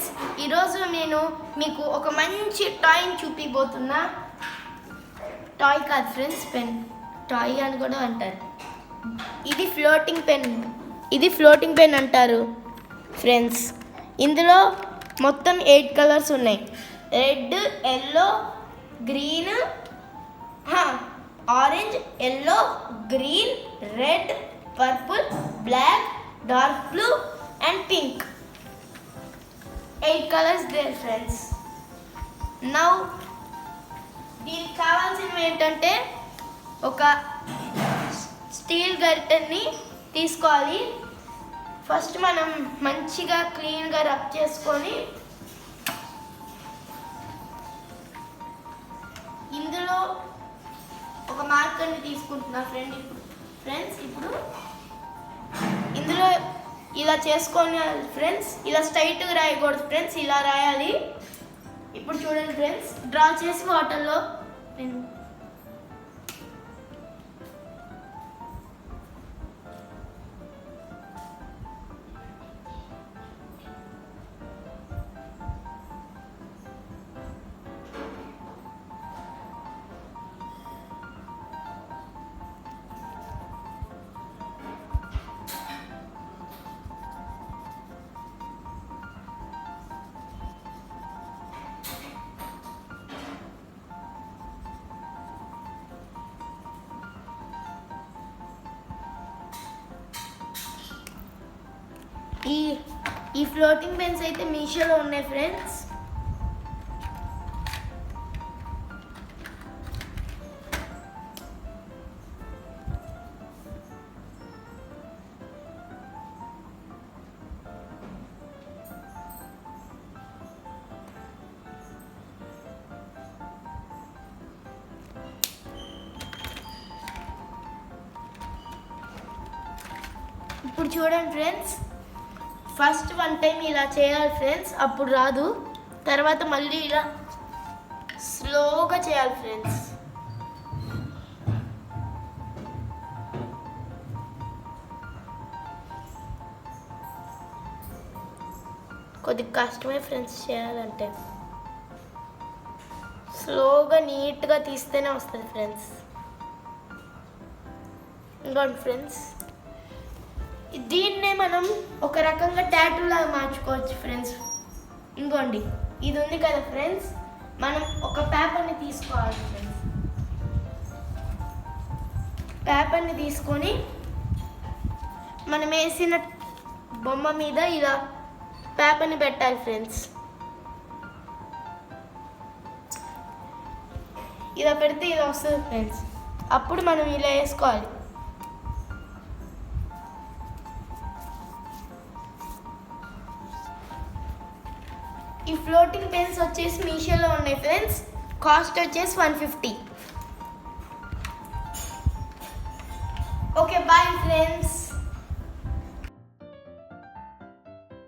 Friends, ఈరోజు నేను మీకు ఒక మంచి టాయ్ని చూపిపోతున్నా. టాయ్ కాదు ఫ్రెండ్స్, పెన్. టాయ్ అని కూడా అంటారు. ఇది ఫ్లోటింగ్ పెన్ అంటారు ఫ్రెండ్స్. ఇందులో మొత్తం 8 కలర్స్ ఉన్నాయి. Red, yellow, green, orange, yellow, green, red, purple, black, dark blue and pink. 8 colors there friends. Now దీనికి కావాల్సినవి ఏంటంటే ఒక స్టీల్ గరిటెని తీసుకోవాలి. ఫస్ట్ మనం మంచిగా క్లీన్గా రబ్ చేసుకొని ఇందులో ఒక మార్కర్ని తీసుకుంటున్నా ఫ్రెండ్స్. ఇప్పుడు ఇందులో ఇలా చేసుకొని ఫ్రెండ్స్, ఇలా స్ట్రైట్గా రాయకూడదు ఫ్రెండ్స్, ఇలా రాయాలి. ఇప్పుడు చూడండి ఫ్రెండ్స్, డ్రా చేసి వాటర్లో నేను ఈ ఫ్లోటింగ్ పెన్స్ అయితే మీషోలో ఉన్నాయి ఫ్రెండ్స్. ఇప్పుడు చూడండి ఫ్రెండ్స్, ఫస్ట్ 1 టైం ఇలా చేయాలి ఫ్రెండ్స్, అప్పుడు రాదు. తర్వాత మళ్ళీ ఇలా స్లోగా చేయాలి ఫ్రెండ్స్. కొద్దిగా కష్టమే ఫ్రెండ్స్ చేయాలంటే. స్లోగా నీట్గా తీస్తేనే వస్తుంది ఫ్రెండ్స్. ఇంకోండి ఫ్రెండ్స్, దీన్నే మనం ఒక రకంగా టాటూలాగా మార్చుకోవచ్చు ఫ్రెండ్స్. ఇంకోండి, ఇది ఉంది కదా ఫ్రెండ్స్, మనం ఒక పేపర్ని తీసుకోవాలి ఫ్రెండ్స్. పేపర్ని తీసుకొని మనం వేసిన బొమ్మ మీద ఇలా పేపర్ని పెట్టాలి ఫ్రెండ్స్. ఇలా పెడితే ఇలా వస్తుంది ఫ్రెండ్స్. అప్పుడు మనం ఇలా వేసుకోవాలి. ఈ ఫ్లోటింగ్ పెన్స్ వచ్చేసి మీషోలో ఉన్నాయి ఫ్రెండ్స్. కాస్ట్ వచ్చేసి 150. Okay, boy friends.